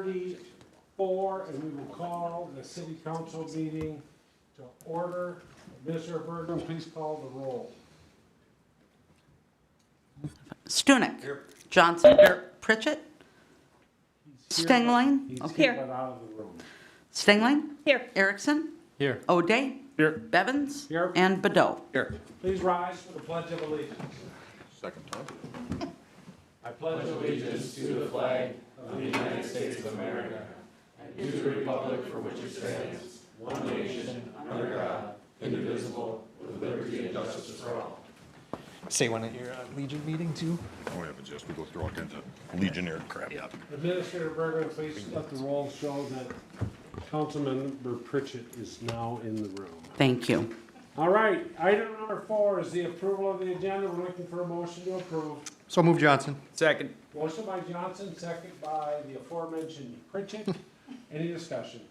6:34, and we will call the city council meeting to order. Mr. Bergman, please call the roll. Stunek. Here. Johnson. Here. Pritchett. He's Stingling. He's Okay. here, but out of the room. Stingling. Here. Erickson. Here. O'Day. Here. Bevins. Here. And Badeau. Here. Please rise for the Pledge of Allegiance. Second time. I pledge allegiance to the flag of the United States of America and to the republic for which it stands, one nation, under God, indivisible, with liberty and justice for all. Say one at your Legion meeting too. Oh, yeah, but just we go through all kinds of Legionnaire crap. Yeah. Administrator Bergman, please let the roll show that Councilmember Pritchett is now in the room. Thank you. All right, item number 4 is the approval of the agenda. We're looking for a motion to approve. So move Johnson. Second. Motion by Johnson, second by the aforementioned Pritchett. Any discussion?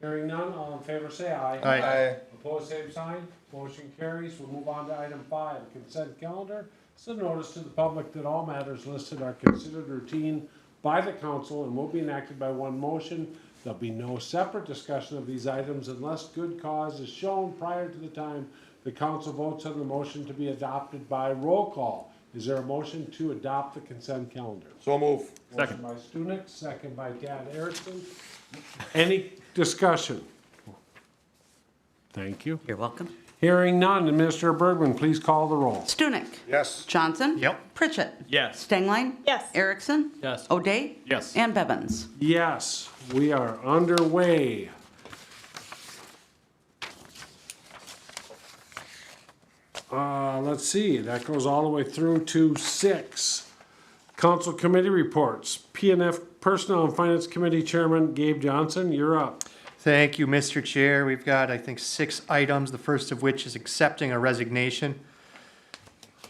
Hearing none, all in favor say aye. Aye. Opposed, same sign. Motion carries. We'll move on to item 5, consent calendar. It's a notice to the public that all matters listed are considered routine by the council and will be enacted by one motion. There'll be no separate discussion of these items unless good cause is shown prior to the time the council votes on the motion to be adopted by roll call. Is there a motion to adopt the consent calendar? So move. Motion by Stunek, second by Tad Erickson. Any discussion? Thank you. You're welcome. Hearing none, Administrator Bergman, please call the roll. Stunek. Yes. Johnson. Yep. Pritchett. Yes. Stingling. Yes. Erickson. Yes. O'Day. Yes. And Bevins. Yes, we are underway. Let's see, that goes all the way through to 6. Council committee reports. P&F Personnel and Finance Committee Chairman Gabe Johnson, you're up. Thank you, Mr. Chair. We've got, I think, 6 items, the first of which is accepting a resignation.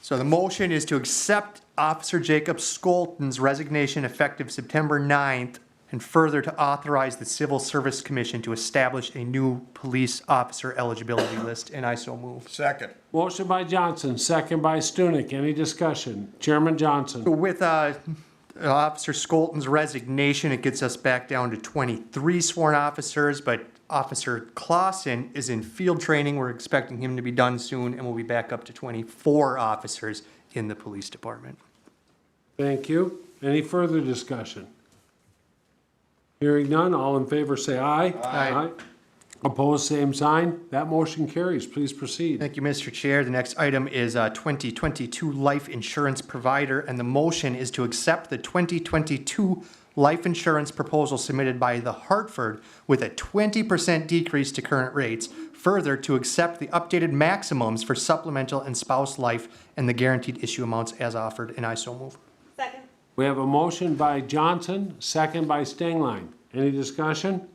So the motion is to accept Officer Jacob Skolton's resignation effective September 9th, and further to authorize the Civil Service Commission to establish a new police officer eligibility list, and I so move. Second. Motion by Johnson, second by Stunek. Any discussion? Chairman Johnson. With Officer Skolton's resignation, it gets us back down to 23 sworn officers, but Officer Clausen is in field training. We're expecting him to be done soon, and we'll be back up to 24 officers in the police department. Thank you. Any further discussion? Hearing none, all in favor say aye. Aye. Opposed, same sign. That motion carries. Please proceed. Thank you, Mr. Chair. The next item is 2022 life insurance provider, and the motion is to accept the 2022 life insurance proposal submitted by the Hartford with a 20% decrease to current rates. Further, to accept the updated maximums for supplemental and spouse life and the guaranteed issue amounts as offered, and I so move. Second. We have a motion by Johnson, second by Stingline. Any discussion?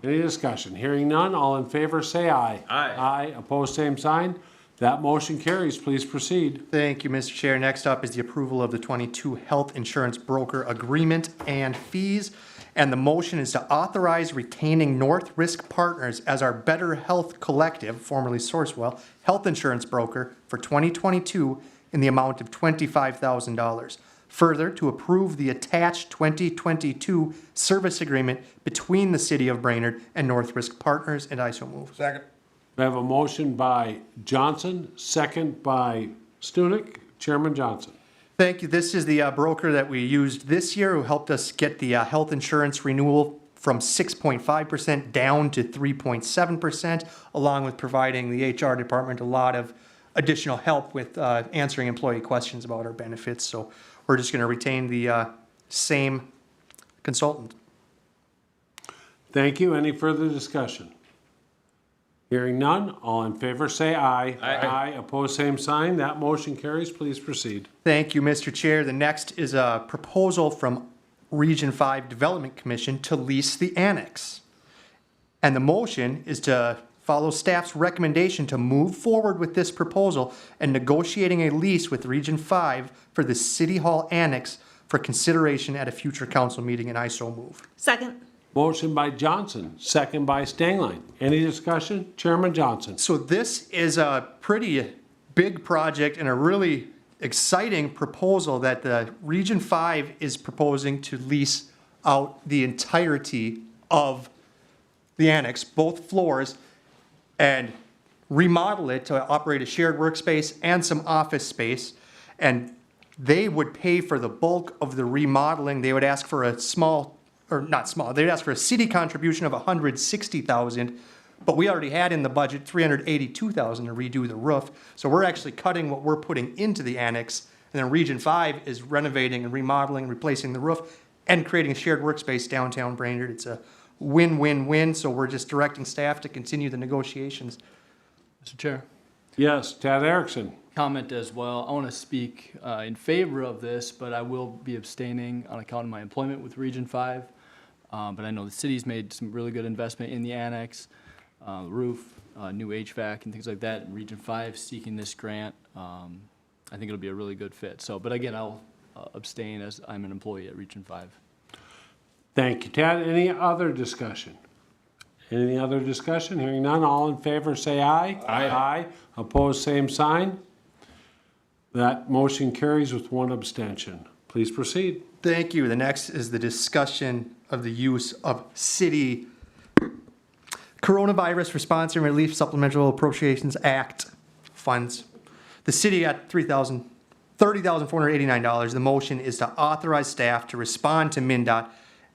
Any discussion? Hearing none, all in favor say aye. Aye. Aye. Opposed, same sign. That motion carries. Please proceed. Thank you, Mr. Chair. Next up is the approval of the 22 health insurance broker agreement and fees. And the motion is to authorize retaining North Risk Partners as our Better Health Collective, formerly Sourcewell, health insurance broker for 2022 in the amount of $25,000. Further, to approve the attached 2022 service agreement between the City of Brainerd and North Risk Partners, and I so move. Second. We have a motion by Johnson, second by Stunek. Chairman Johnson. Thank you. This is the broker that we used this year who helped us get the health insurance renewal from 6.5% down to 3.7%, along with providing the HR department a lot of additional help with answering employee questions about our benefits. So we're just going to retain the same consultant. Thank you. Any further discussion? Hearing none, all in favor say aye. Aye. Opposed, same sign. That motion carries. Please proceed. Thank you, Mr. Chair. The next is a proposal from Region 5 Development Commission to lease the annex. And the motion is to follow staff's recommendation to move forward with this proposal and negotiating a lease with Region 5 for the City Hall Annex for consideration at a future council meeting, and I so move. Second. Motion by Johnson, second by Stangline. Any discussion? Chairman Johnson. So this is a pretty big project and a really exciting proposal that the Region 5 is proposing to lease out the entirety of the annex, both floors, and remodel it to operate a shared workspace and some office space. And they would pay for the bulk of the remodeling. They would ask for a small, or not small, they'd ask for a city contribution of $160,000, but we already had in the budget $382,000 to redo the roof. So we're actually cutting what we're putting into the annex, and then Region 5 is renovating and remodeling, replacing the roof, and creating a shared workspace downtown Brainerd. It's a win-win-win, so we're just directing staff to continue the negotiations. Mr. Chair, Yes, Tad Erickson. comment as well. I want to speak in favor of this, but I will be abstaining on account of my employment with Region 5. But I know the city's made some really good investment in the annex, roof, new HVAC and things like that. Region 5 seeking this grant. I think it'll be a really good fit. So, but again, I'll abstain as I'm an employee at Region 5. Thank you, Tad. Any other discussion? Any other discussion? Hearing none, all in favor say aye. Aye. Opposed, same sign. That motion carries with one abstention. Please proceed. Thank you. The next is the discussion of the use of city Coronavirus Response and Relief Supplemental Appropriations Act funds. The city got $30,489. The motion is to authorize staff to respond to MnDOT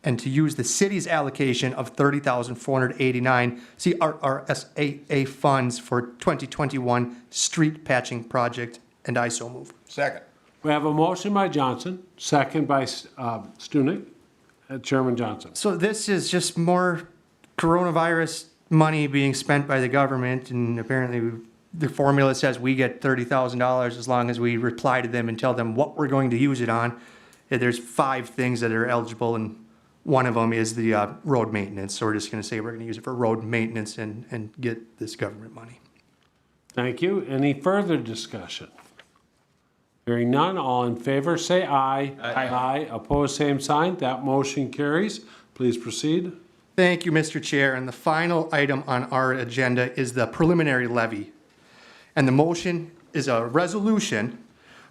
and to use the city's allocation of $30,489 CRRSAA funds for 2021 street patching project, and I so move. Second. We have a motion by Johnson, second by Stunek. Chairman Johnson. So this is just more coronavirus money being spent by the government, and apparently the formula says we get $30,000 as long as we reply to them and tell them what we're going to use it on. There's 5 things that are eligible, and one of them is the road maintenance. So we're just going to say we're going to use it for road maintenance and get this government money. Thank you. Any further discussion? Hearing none, all in favor say aye. Aye. Opposed, same sign. That motion carries. Please proceed. Thank you, Mr. Chair. And the final item on our agenda is the preliminary levy. And the motion is a resolution,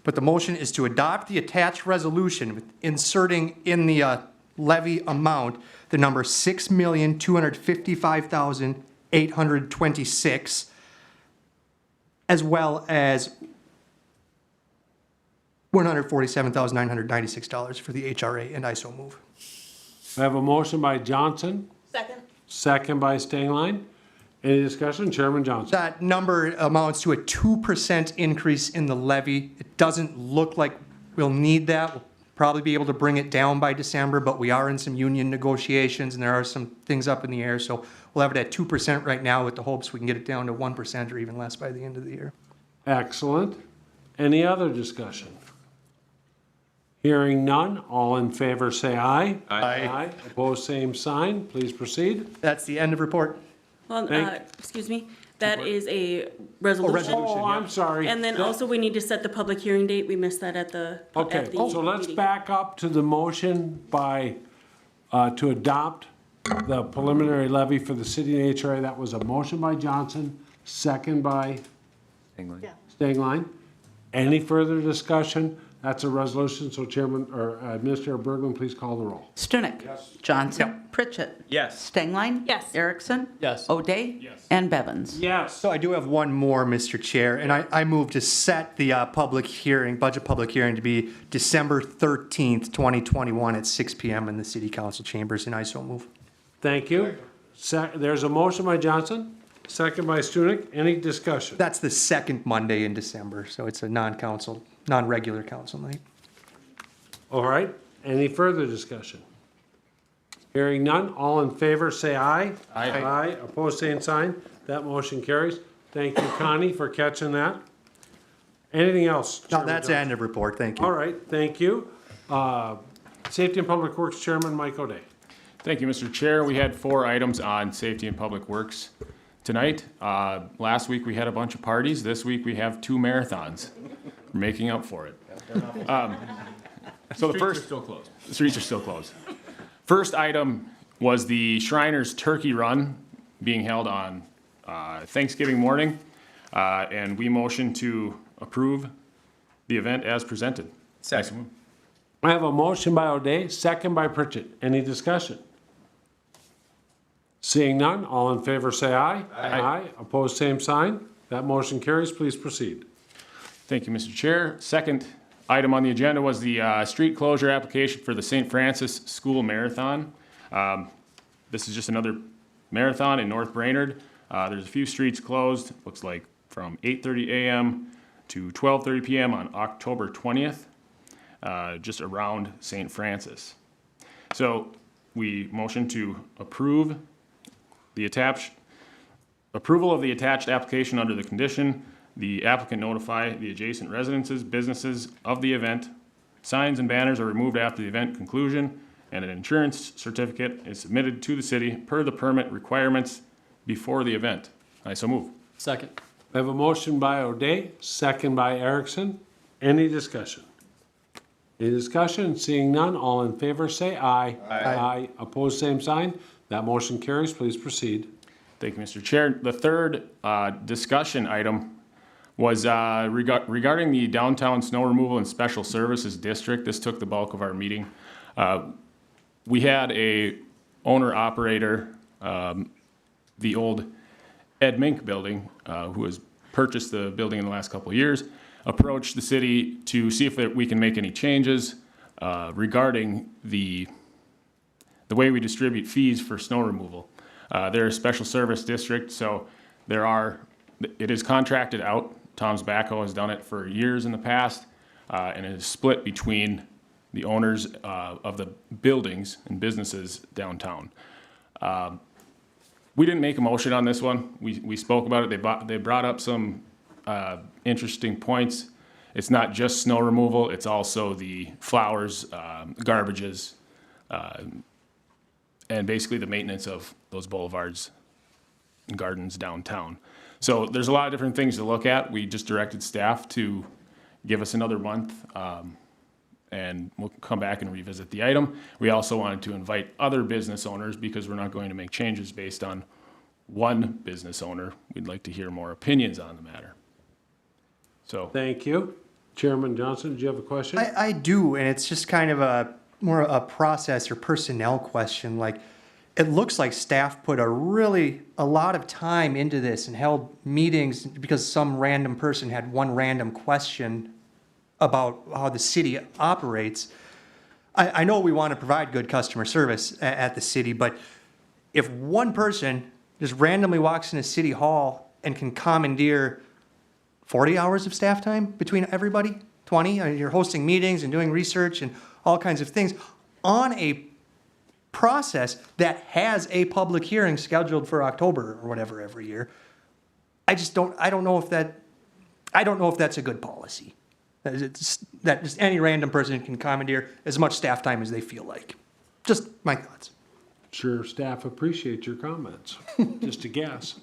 but the motion is to adopt the attached resolution with inserting in the levy amount the number $6,255,826, as well as $147,996 for the HRA, and I so move. We have a motion by Johnson, Second. second by Stengline. Any discussion? Chairman Johnson. That number amounts to a 2% increase in the levy. It doesn't look like we'll need that. We'll probably be able to bring it down by December, but we are in some union negotiations and there are some things up in the air. So we'll have it at 2% right now with the hopes we can get it down to 1% or even less by the end of the year. Excellent. Any other discussion? Hearing none, all in favor say aye. Aye. Opposed, same sign. Please proceed. That's the end of report. Well, Thank- excuse me, that is a resolution. Oh, I'm sorry. And then also we need to set the public hearing date. We missed that at the Okay, at the so let's meeting. back up to the motion by, to adopt the preliminary levy for the city and HRA. That was a motion by Johnson, second by Stengline. Any further discussion? That's a resolution, so Chairman, or Administrator Bergman, please call the roll. Stunek. Johnson. Pritchett. Yes. Stengline. Yes. Erickson. Yes. O'Day. And Bevins. Yes. So I do have one more, Mr. Chair, and I move to set the public hearing, budget public hearing to be December 13th, 2021 at 6 PM in the City Council chambers, and I so move. Thank you. There's a motion by Johnson, second by Stunek. Any discussion? That's the second Monday in December, so it's a non-regular council night. All right. Any further discussion? Hearing none, all in favor say aye. Aye. Opposed, same sign. That motion carries. Thank you, Connie, for catching that. Anything else? No, Chairman that's the Johnson? end of report, thank you. All right, thank you. Safety and Public Works Chairman Mike O'Day. Thank you, Mr. Chair. We had 4 items on safety and public works tonight. Last week we had a bunch of parties. This week we have 2 marathons. We're making up for it. So the first, the streets are still closed. First item was the Shriners Turkey Run being held on Thanksgiving morning. And we motion to approve the event as presented. Second. I have a motion by O'Day, second by Pritchett. Any discussion? Seeing none, all in favor say aye. Aye. Opposed, same sign. That motion carries. Please proceed. Thank you, Mr. Chair. Second item on the agenda was the street closure application for the St. Francis School Marathon. This is just another marathon in North Brainerd. There's a few streets closed, looks like from 8:30 a.m. to 12:30 p.m. on October 20th, just around St. Francis. So we motion to approve the approval of the attached application under the condition the applicant notify the adjacent residences, businesses of the event. Signs and banners are removed after the event conclusion, and an insurance certificate is submitted to the city per the permit requirements before the event. I so move. Second. I have a motion by O'Day, second by Erickson. Any discussion? Any discussion? Seeing none, all in favor say aye. Aye. Opposed, same sign. That motion carries. Please proceed. Thank you, Mr. Chair. The third discussion item was regarding the downtown snow removal and special services district. This took the bulk of our meeting. We had a owner-operator, the old Ed Mink building, who has purchased the building in the last couple of years, approached the city to see if we can make any changes regarding the way we distribute fees for snow removal. They're a special service district, so it is contracted out. Tom's Backhoe has done it for years in the past, and it is split between the owners of the buildings and businesses downtown. We didn't make a motion on this one. We spoke about it. They brought up some interesting points. It's not just snow removal, it's also the flowers, garbages, and basically the maintenance of those boulevards and gardens downtown. So there's a lot of different things to look at. We just directed staff to give us another month, and we'll come back and revisit the item. We also wanted to invite other business owners because we're not going to make changes based on one business owner. We'd like to hear more opinions on the matter. So, Thank you. Chairman Johnson, do you have a question? I do, and it's just kind of more a process or personnel question. Like, it looks like staff put a lot of time into this and held meetings because some random person had one random question about how the city operates. I know we want to provide good customer service at the city, but if one person just randomly walks into City Hall and can commandeer 40 hours of staff time between everybody, 20, you're hosting meetings and doing research and all kinds of things on a process that has a public hearing scheduled for October or whatever every year. I don't know if that's a good policy. That just any random person can commandeer as much staff time as they feel like. Just my thoughts. Sure, staff appreciate your comments. Just a guess.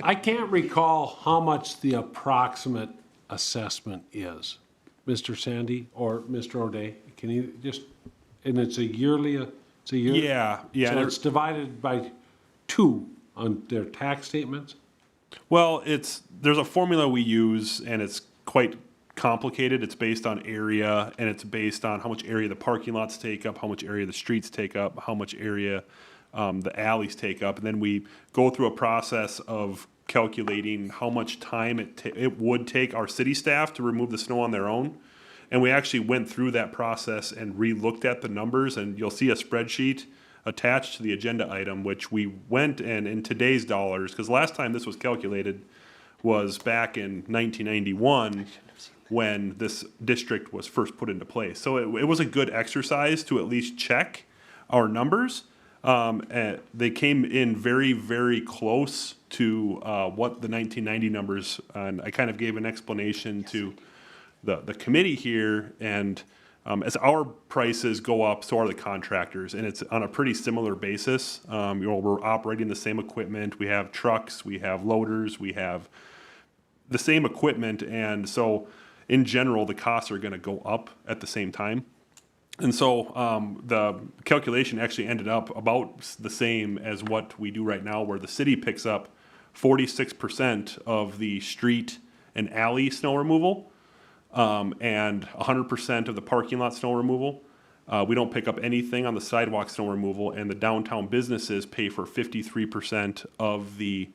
I can't recall how much the approximate assessment is. Mr. Sandy or Mr. O'Day, can you just, and it's a yearly, Yeah. So it's divided by 2 on their tax statements? Well, there's a formula we use, and it's quite complicated. It's based on area, and it's based on how much area the parking lots take up, how much area the streets take up, how much area the alleys take up, and then we go through a process of calculating how much time it would take our city staff to remove the snow on their own. And we actually went through that process and re-looked at the numbers, and you'll see a spreadsheet attached to the agenda item, which we went and in today's dollars, because last time this was calculated was back in 1991 when this district was first put into place. So it was a good exercise to at least check our numbers. And they came in very, very close to what the 1990 numbers, and I kind of gave an explanation to the committee here, and as our prices go up, so are the contractors, and it's on a pretty similar basis. We're operating the same equipment, we have trucks, we have loaders, we have the same equipment, and so in general, the costs are gonna go up at the same time. And so the calculation actually ended up about the same as what we do right now, where the city picks up 46% of the street and alley snow removal. and 100% of the parking lot snow removal. We don't pick up anything on the sidewalk snow removal, and the downtown businesses pay for 53% of the,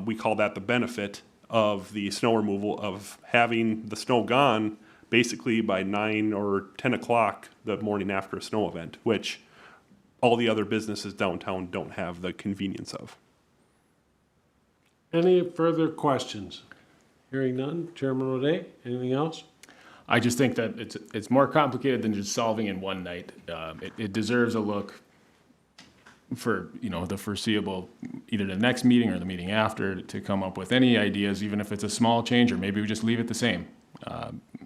we call that the benefit of the snow removal, of having the snow gone basically by 9 or 10 o'clock the morning after a snow event, which all the other businesses downtown don't have the convenience of. Any further questions? Hearing none, Chairman O'Day, anything else? I just think that it's more complicated than just solving in one night. It deserves a look for, the foreseeable, either the next meeting or the meeting after, to come up with any ideas, even if it's a small change, or maybe we just leave it the same.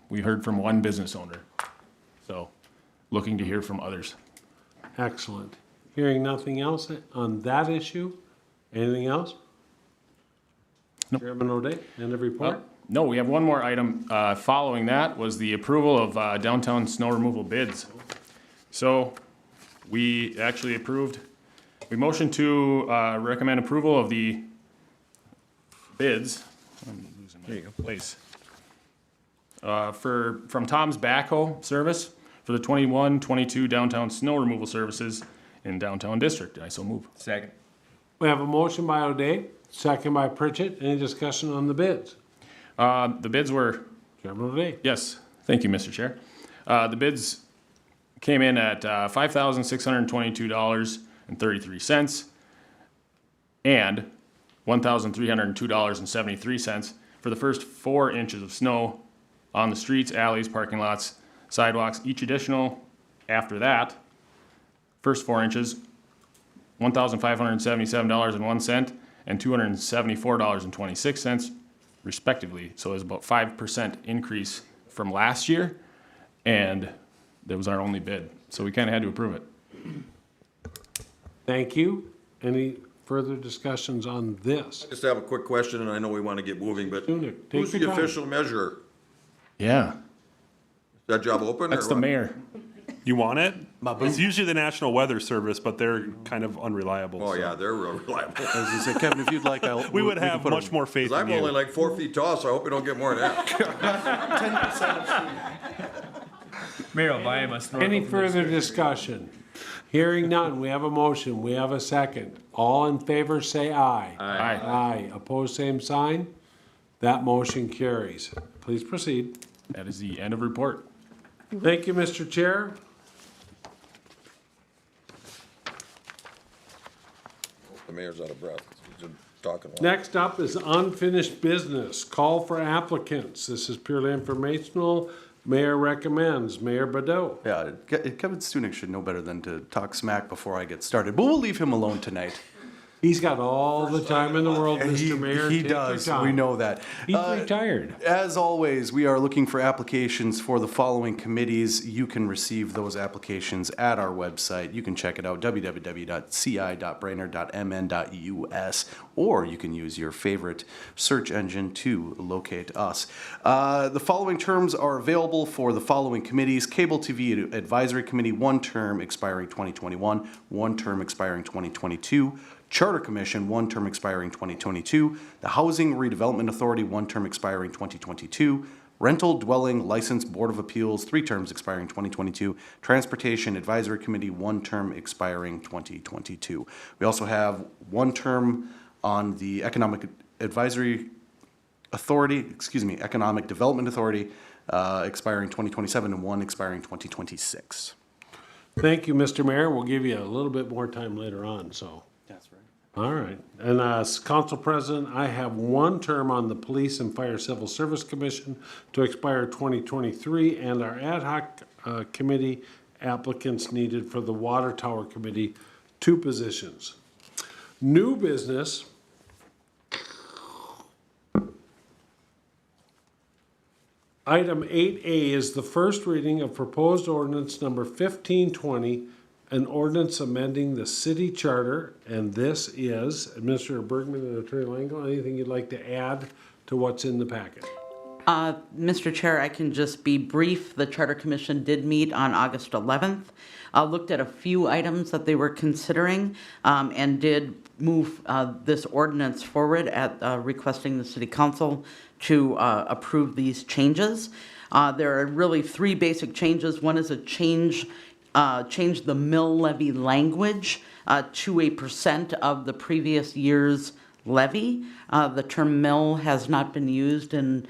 We heard from one business owner, so looking to hear from others. Excellent. Hearing nothing else on that issue, anything else? Nope. Chairman O'Day, end of report? No, we have one more item. Following that was the approval of downtown snow removal bids. So we actually we motioned to recommend approval of the bids. I'm losing my place. From Tom's Backhoe Service for the 21-22 downtown snow removal services in downtown district. I so move. Second. We have a motion by O'Day, second by Pritchett. Any discussion on the bids? The bids were, Chairman O'Day. yes, thank you, Mr. Chair. The bids came in at $5,622.33 and $1,302.73 for the first 4 inches of snow on the streets, alleys, parking lots, sidewalks. Each additional after that, first 4 inches, $1,577.01 and $274.26 respectively. So it was about 5% increase from last year, and that was our only bid. So we kind of had to approve it. Thank you. Any further discussions on this? Just have a quick question, and I know we want to get moving, but Sooner. Take who's your the time. official measurer? Yeah, Is that job open? that's or the what? mayor. You want it? It's usually the National Weather Service, but they're kind of unreliable. Oh, so. yeah, they're real reliable. I was gonna say, Kevin, if you'd like, We would have much more faith 'Cause in I'm you. only like 4 feet tall, so I hope we don't get more than that. Mayor will buy him a snorkel. Any further discussion? Hearing none, we have a motion, we have a second. All in favor, say aye. Aye. Aye. Opposed, same sign. That motion carries. Please proceed. That is the end of report. Thank you, Mr. Chair. The mayor's out of breath. He's been talking a lot. Next up is unfinished business. Call for applicants. This is purely informational. Mayor recommends. Mayor Badeau. Yeah, Kevin Stunick should know better than to talk smack before I get started, but we'll leave him alone tonight. He's got all the time in the world, Mr. Mayor. He Take your does, time. we know that. He's retired. As always, we are looking for applications for the following committees. You can receive those applications at our website. You can check it out, www.ci.brainerd.mn.us, or you can use your favorite search engine to locate us. The following terms are available for the following committees: Cable TV Advisory Committee, 1 term expiring 2021, 1 term expiring 2022. Charter Commission, 1 term expiring 2022. The Housing Redevelopment Authority, 1 term expiring 2022. Rental Dwelling License Board of Appeals, 3 terms expiring 2022. Transportation Advisory Committee, 1 term expiring 2022. We also have 1 term on the Economic Development Authority, expiring 2027, and 1 expiring 2026. Thank you, Mr. Mayor. We'll give you a little bit more time later on, so. That's right. All right. And as council president, I have 1 term on the Police and Fire Civil Service Commission to expire 2023, and our ad hoc committee applicants needed for the Water Tower Committee, 2 positions. New business. Item 8A is the first reading of proposed ordinance number 1520, an ordinance amending the city charter, and this is, Administrator Bergman and Attorney Lango, anything you'd like to add to what's in the packet? Mr. Chair, I can just be brief. The Charter Commission did meet on August 11th, looked at a few items that they were considering, and did move this ordinance forward at requesting the City Council to approve these changes. There are really three basic changes. One is a change the mill levy language to a percent of the previous year's levy. The term mill has not been used in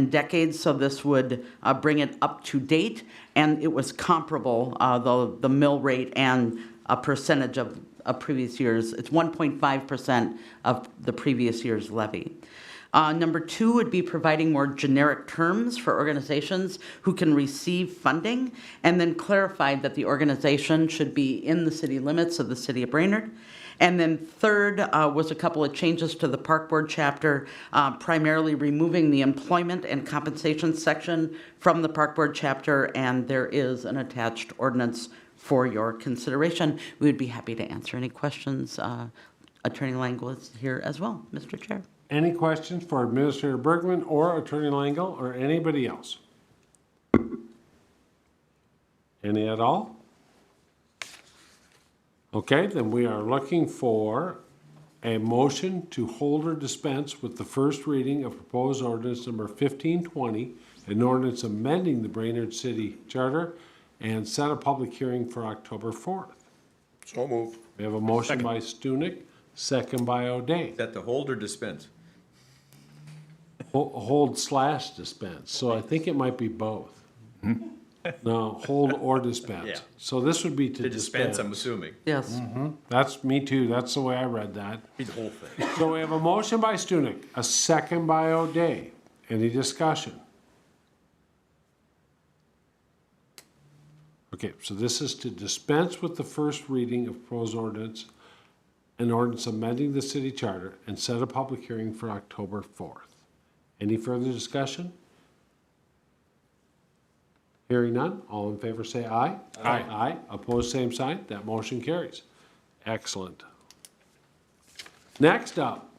decades, so this would bring it up to date, and it was comparable, the mill rate and a percentage of previous years. It's 1.5% of the previous year's levy. Number two would be providing more generic terms for organizations who can receive funding, and then clarified that the organization should be in the city limits of the city of Brainerd. And then third was a couple of changes to the Park Board chapter, primarily removing the employment and compensation section from the Park Board chapter, and there is an attached ordinance for your consideration. We would be happy to answer any questions. Attorney Langle is here as well, Mr. Chair. Any questions for Administrator Bergman or Attorney Langle or anybody else? Any at all? Okay, then we are looking for a motion to hold or dispense with the first reading of proposed ordinance number 1520, an ordinance amending the Brainerd City Charter, and set a public hearing for October 4th. So moved. We have a motion by Stunek, second by O'Day. Is that the hold or dispense? Hold/dispense, so I think it might be both. No, hold or dispense. Yeah. So this would be to To dispense. dispense, I'm assuming. Yes. That's me too, that's the way I read that. Be the whole thing. So we have a motion by Stunek, a second by O'Day. Any discussion? Okay, so this is to dispense with the first reading of proposed ordinance, an ordinance amending the city charter, and set a public hearing for October 4th. Any further discussion? Hearing none, all in favor say aye. Aye. Aye, opposed, same sign. That motion carries. Excellent. Next up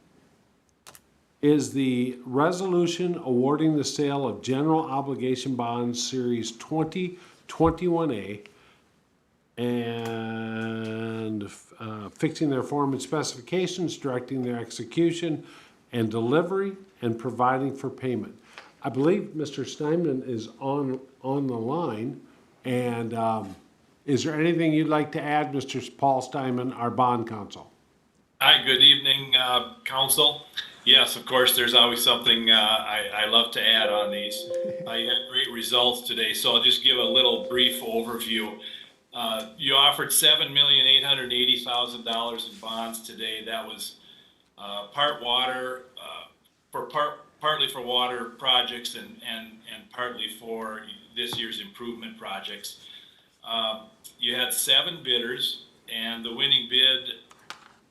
is the resolution awarding the sale of general obligation bonds series 2021A and fixing their form and specifications, directing their execution and delivery, and providing for payment. I believe Mr. Steinman is on the line, and is there anything you'd like to add, Mr. Paul Steinman, our bond counsel? Hi, good evening, council. Yes, of course, there's always something I love to add on these. I had great results today, so I'll just give a little brief overview. You offered $7,880,000 in bonds today. That was part water, partly for water projects and partly for this year's improvement projects. You had 7 bidders, and the winning bid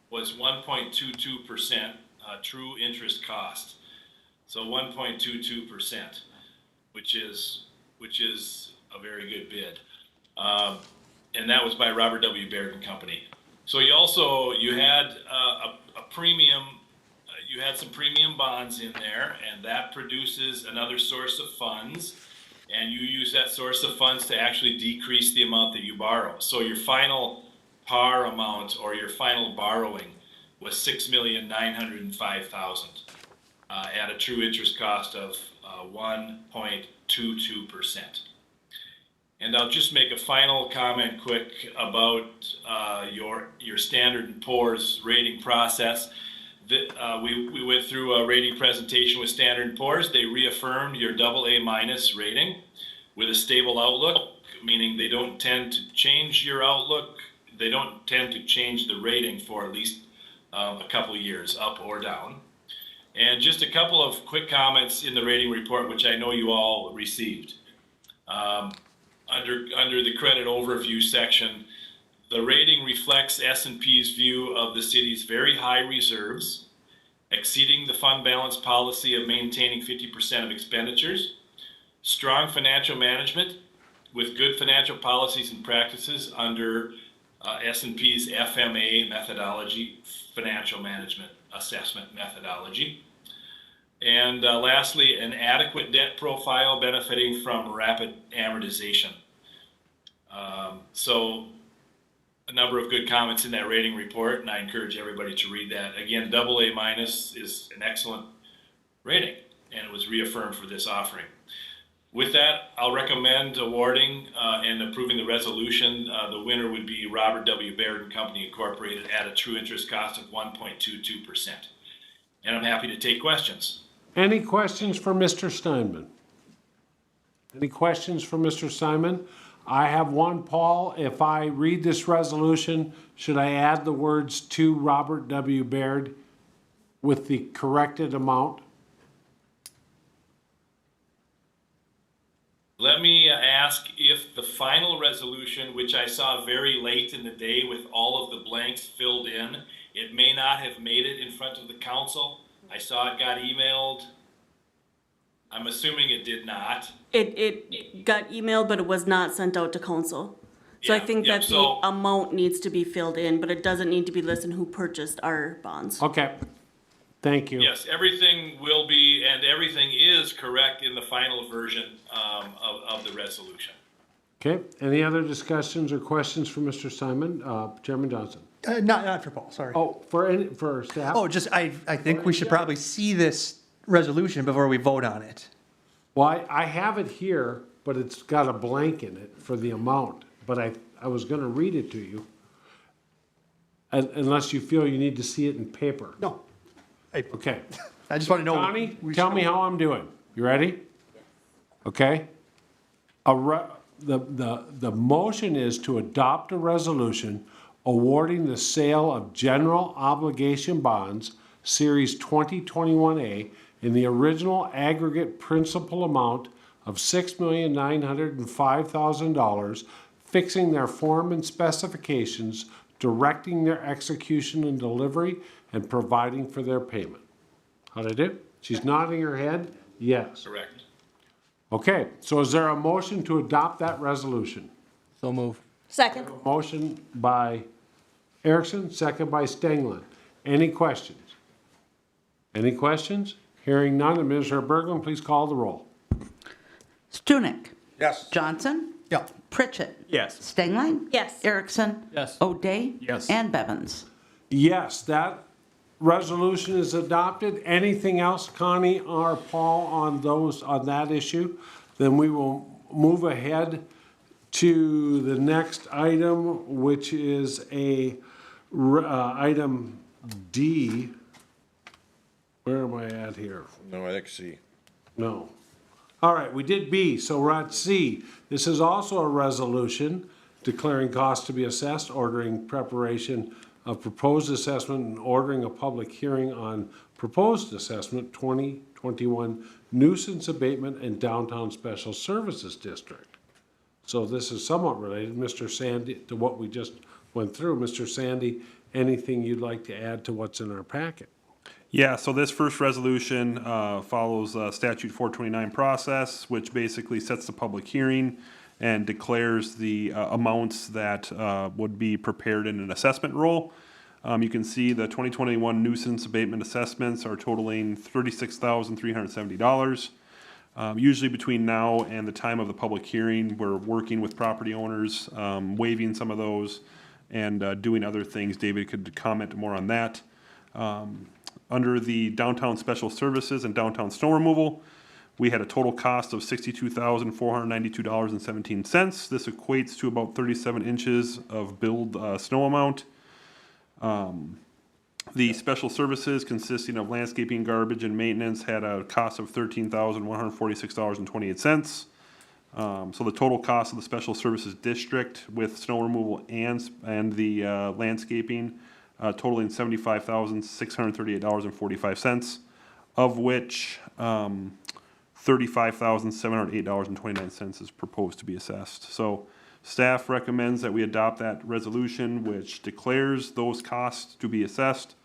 was 1.22% true interest cost. So 1.22%, which is a very good bid. And that was by Robert W. Baird and Company. So you had a premium. You had some premium bonds in there, and that produces another source of funds, and you use that source of funds to actually decrease the amount that you borrow. So your final par amount or your final borrowing was $6,905,000 at a true interest cost of 1.22%. And I'll just make a final comment quick about your Standard & Poor's rating process. We went through a rating presentation with Standard & Poor's. They reaffirmed your AA- rating with a stable outlook, meaning they don't tend to change your outlook. They don't tend to change the rating for at least a couple of years, up or down. And just a couple of quick comments in the rating report, which I know you all received. Under the credit overview section, the rating reflects S&P's view of the city's very high reserves, exceeding the fund balance policy of maintaining 50% of expenditures, strong financial management with good financial policies and practices under S&P's FMA methodology, financial management assessment methodology. And lastly, an adequate debt profile benefiting from rapid amortization. So a number of good comments in that rating report, and I encourage everybody to read that. Again, AA- is an excellent rating, and it was reaffirmed for this offering. With that, I'll recommend awarding and approving the resolution. The winner would be Robert W. Baird and Company Incorporated at a true interest cost of 1.22%. And I'm happy to take questions. Any questions for Mr. Steinman? Any questions for Mr. Simon? I have one, Paul. If I read this resolution, should I add the words to Robert W. Baird with the corrected amount? Let me ask if the final resolution, which I saw very late in the day with all of the blanks filled in, it may not have made it in front of the council. I saw it got emailed. I'm assuming it did not. It got emailed, but it was not sent out to council. So I Yeah, think yeah, that the so- amount needs to be filled in, but it doesn't need to be listed who purchased our bonds. Okay, thank you. Yes, everything will be, and everything is correct in the final version of the resolution. Okay, any other discussions or questions for Mr. Simon? Chairman Johnson? Not for Paul, sorry. Oh, for staff? Oh, just, I think we should probably see this resolution before we vote on it. Well, I have it here, but it's got a blank in it for the amount, but I was gonna read it to you. Unless you feel you need to see it in paper. No. Okay. I just want to know. Connie, tell me how I'm doing. You ready? Okay? The motion is to adopt a resolution awarding the sale of general obligation bonds, Series 2021A, in the original aggregate principal amount of $6,905,000, fixing their form and specifications, directing their execution and delivery, and providing for their payment. How'd I do? She's nodding her head, yes. Correct. Okay, so is there a motion to adopt that resolution? So move. Second. Motion by Erickson, second by Stenglen. Any questions? Any questions? Hearing none, Administrator Berglund, please call the roll. Stunek. Yes. Johnson. Yeah. Pritchett. Yes. Stengline. Yes. Erickson. Yes. O'Day. Yes. And Bevins. Yes, that resolution is adopted. Anything else, Connie or Paul, on that issue? Then we will move ahead to the next item, which is item D. Where am I at here? No, I think C. No. All right, we did B, so we're at C. This is also a resolution declaring costs to be assessed, ordering preparation of proposed assessment, and ordering a public hearing on proposed assessment 2021 nuisance abatement in downtown special services district. So this is somewhat related, Mr. Sandy, to what we just went through. Mr. Sandy, anything you'd like to add to what's in our packet? Yeah, so this first resolution follows statute 429 process, which basically sets the public hearing and declares the amounts that would be prepared in an assessment roll. You can see the 2021 nuisance abatement assessments are totaling $36,370. Usually between now and the time of the public hearing, we're working with property owners, waiving some of those, and doing other things. David could comment more on that. Under the downtown special services and downtown snow removal, we had a total cost of $62,492.17. This equates to about 37 inches of billed snow amount. The special services, consisting of landscaping, garbage, and maintenance, had a cost of $13,146.28. So the total cost of the special services district with snow removal and the landscaping totaling $75,638.45, of which $35,708.29 is proposed to be assessed. So staff recommends that we adopt that resolution, which declares those costs to be assessed,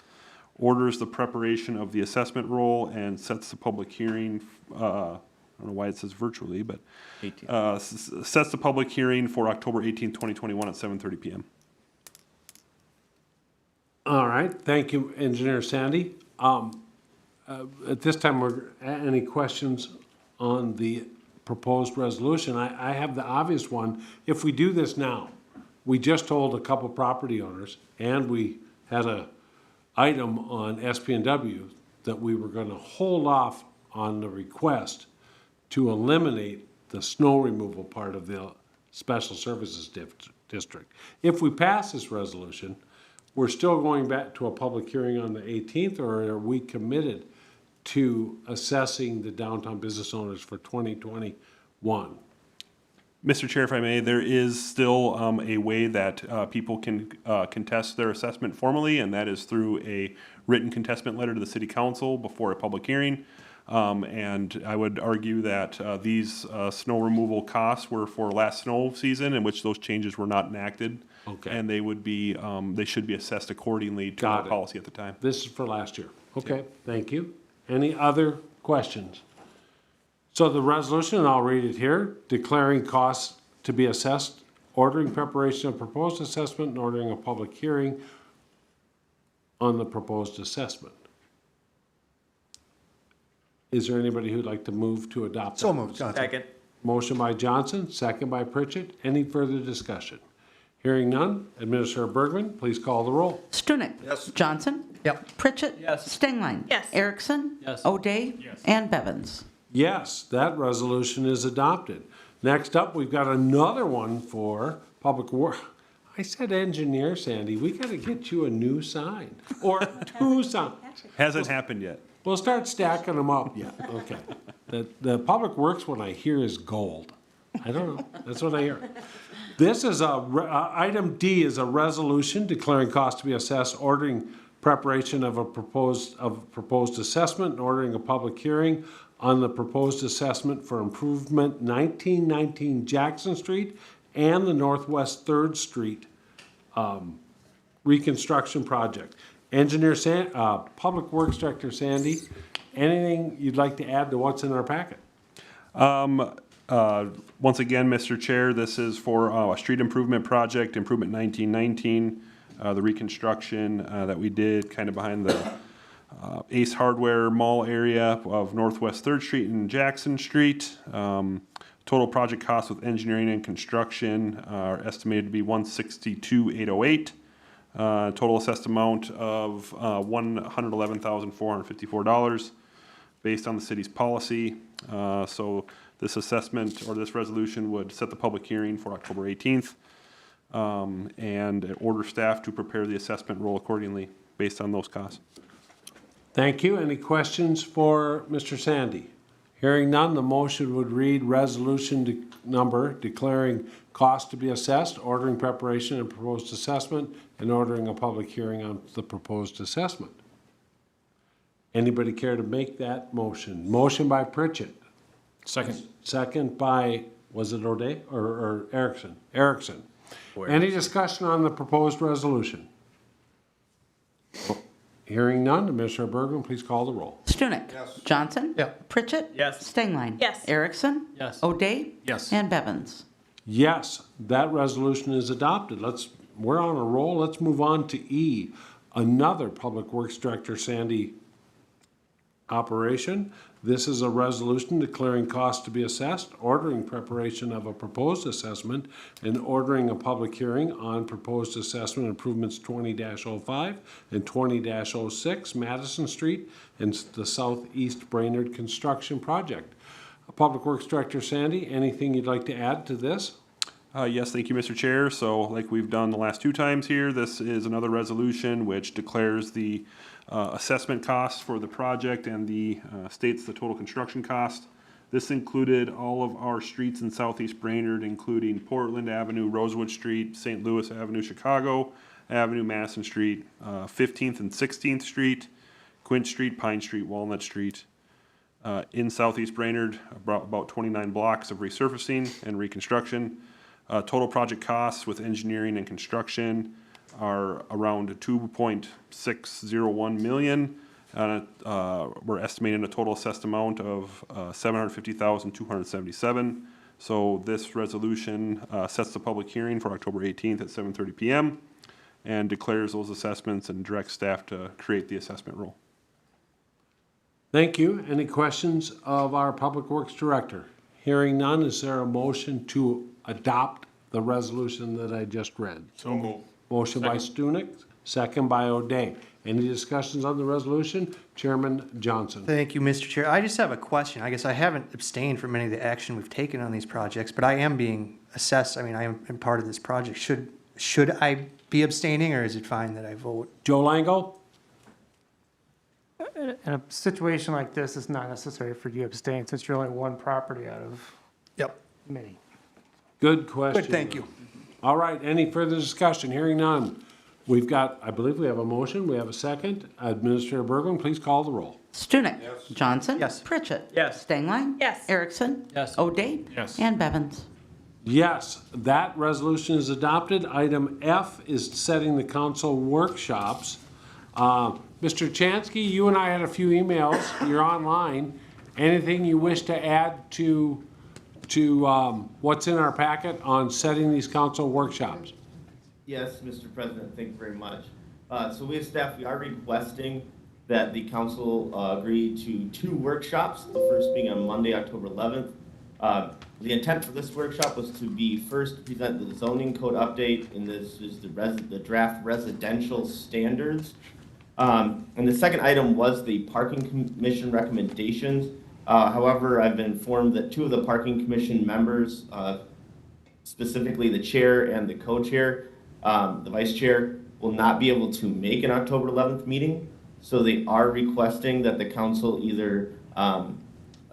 orders the preparation of the assessment roll, and sets the public hearing. I don't know why it says virtually, but sets the public hearing for October 18, 2021 at 7:30 p.m. All right, thank you, Engineer Sandy. At this time, any questions on the proposed resolution? I have the obvious one. If we do this now, we just told a couple property owners, and we had a item on SP&W that we were gonna hold off on the request to eliminate the snow removal part of the Special Services District. If we pass this resolution, we're still going back to a public hearing on the 18th, or are we committed to assessing the downtown business owners for 2021? Mr. Chair, if I may, there is still a way that people can contest their assessment formally, and that is through a written contestment letter to the city council before a public hearing. And I would argue that these snow removal costs were for last snow season, in which those changes were not enacted. Okay. And they would be, they should be assessed accordingly to Got our it. policy at the time. This is for last year. Okay, thank you. Any other questions? So the resolution, and I'll read it here, declaring costs to be assessed, ordering preparation of proposed assessment, and ordering a public hearing on the proposed assessment. Is there anybody who'd like to move to adopt that? So moved, Johnson. Second. Motion by Johnson, second by Pritchett. Any further discussion? Hearing none, Administrator Bergman, please call the roll. Stunek. Yes. Johnson. Yep. Pritchett. Yes. Stengline. Yes. Erickson. Yes. O'Day. And Bevins. Yes, that resolution is adopted. Next up, we've got another one for public work. I said engineer, Sandy, we gotta get you a new sign, or two signs. Hasn't happened yet. We'll start stacking them up, yeah, okay. The public works one I hear is gold. I don't know, that's what I hear. This is item D is a resolution declaring cost to be assessed, ordering preparation of a proposed assessment, and ordering a public hearing on the proposed assessment for improvement 1919 Jackson Street and the Northwest 3rd Street reconstruction project. Engineer Public Works Director Sandy, anything you'd like to add to what's in our packet? Once again, Mr. Chair, this is for a street improvement project, Improvement 1919, the reconstruction that we did kind of behind the Ace Hardware Mall area of Northwest 3rd Street and Jackson Street. Total project cost with engineering and construction are estimated to be $162,808. Total assessed amount of $111,454 based on the city's policy. So this assessment or this resolution would set the public hearing for October 18th and order staff to prepare the assessment roll accordingly based on those costs. Thank you. Any questions for Mr. Sandy? Hearing none, the motion would read resolution number declaring cost to be assessed, ordering preparation and proposed assessment, and ordering a public hearing on the proposed assessment. Anybody care to make that motion? Motion by Pritchett. Second. Second by, was it O'Day or Erickson? Erickson. Any discussion on the proposed resolution? Hearing none, Commissioner Bergman, please call the roll. Stunek. Yes. Johnson. Yep. Pritchett. Yes. Stengline. Yes. Erickson. Yes. O'Day. Yes. And Bevins. Yes, that resolution is adopted. We're on a roll. Let's move on to E, another Public Works Director Sandy operation. This is a resolution declaring cost to be assessed, ordering preparation of a proposed assessment, and ordering a public hearing on proposed assessment improvements 20-05 and 20-06 Madison Street and the Southeast Brainerd Construction Project. Public Works Director Sandy, anything you'd like to add to this? Yes, thank you, Mr. Chair. So like we've done the last two times here, this is another resolution which declares the assessment costs for the project and states the total construction cost. This included all of our streets in Southeast Brainerd, including Portland Avenue, Rosewood Street, St. Louis Avenue, Chicago Avenue, Madison Street, 15th and 16th Street, Quint Street, Pine Street, Walnut Street. In Southeast Brainerd, about 29 blocks of resurfacing and reconstruction. Total project costs with engineering and construction are around 2.601 million. We're estimating a total assessed amount of $750,277. So this resolution sets the public hearing for October 18th at 7:30 p.m. and declares those assessments and directs staff to create the assessment roll. Thank you. Any questions of our Public Works Director? Hearing none, is there a motion to adopt the resolution that I just read? So moved. Motion by Stunek, second by O'Day. Any discussions on the resolution? Chairman Johnson. Thank you, Mr. Chair. I just have a question. I guess I haven't abstained from any of the action we've taken on these projects, but I am being assessed. I mean, I am part of this project. Should I be abstaining, or is it fine that I vote? Joe Lango? In a situation like this, it's not necessary for you to abstain since you're only one property out of Yep. many. Good question. Good, thank you. All right, any further discussion? Hearing none. We've got, I believe we have a motion, we have a second. Administrator Berglund, please call the roll. Stunek. Johnson. Yes. Pritchett. Yes. Stengline. Yes. Erickson. Yes. O'Day. Yes. And Bevins. Yes, that resolution is adopted. Item F is setting the council workshops. Mr. Chansky, you and I had a few emails. You're online. Anything you wish to add to what's in our packet on setting these council workshops? Yes, Mr. President, thank you very much. So we as staff, we are requesting that the council agree to 2 workshops, the first being on Monday, October 11th. The intent for this workshop was to be first present the zoning code update, and this is the draft residential standards. And the second item was the parking commission recommendations. However, I've been informed that 2 of the parking commission members, specifically the chair and the co-chair, the vice chair, will not be able to make an October 11th meeting. So they are requesting that the council either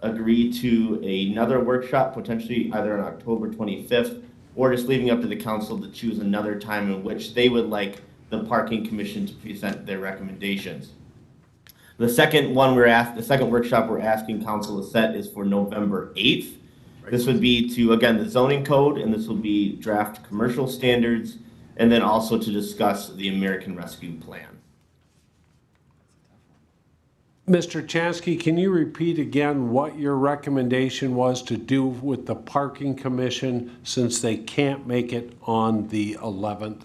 agree to another workshop, potentially either on October 25th, or just leaving up to the council to choose another time in which they would like the parking commission to present their recommendations. The second workshop we're asking council to set is for November 8th. This would be to, again, the zoning code, and this will be draft commercial standards, and then also to discuss the American Rescue Plan. Mr. Chansky, can you repeat again what your recommendation was to do with the parking commission since they can't make it on the 11th?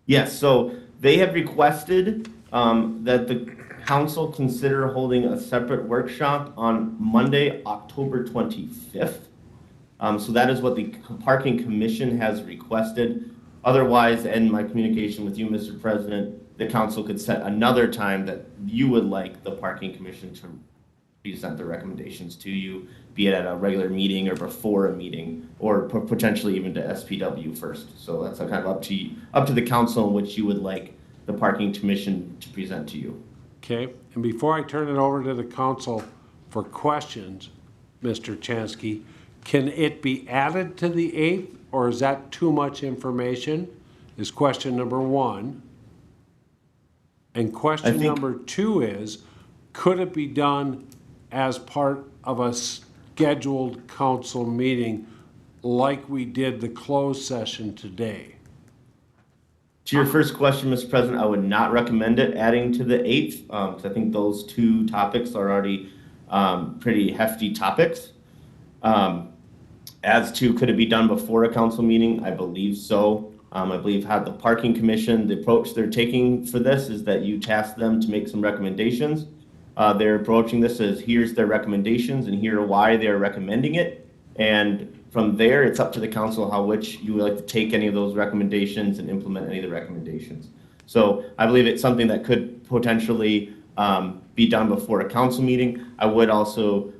Yes, so they have requested that the council consider holding a separate workshop on Monday, October 25th. So that is what the parking commission has requested. Otherwise, in my communication with you, Mr. President, the council could set another time that you would like the parking commission to present the recommendations to you, be it at a regular meeting or before a meeting, or potentially even to SPW first. So that's kind of up to the council in which you would like the parking commission to present to you. Okay, and before I turn it over to the council for questions, Mr. Chansky, can it be added to the 8th, or is that too much information? Is question number 1. And question number 2 is, could it be done as part of a scheduled council meeting like we did the closed session today? To your first question, Mr. President, I would not recommend it adding to the 8th, because I think those 2 topics are already pretty hefty topics. As to could it be done before a council meeting, I believe so. I believe how the parking commission, the approach they're taking for this is that you task them to make some recommendations. They're approaching this as here's their recommendations and here are why they're recommending it. And from there, it's up to the council how which you would like to take any of those recommendations and implement any of the recommendations. So I believe it's something that could potentially be done before a council meeting. I would also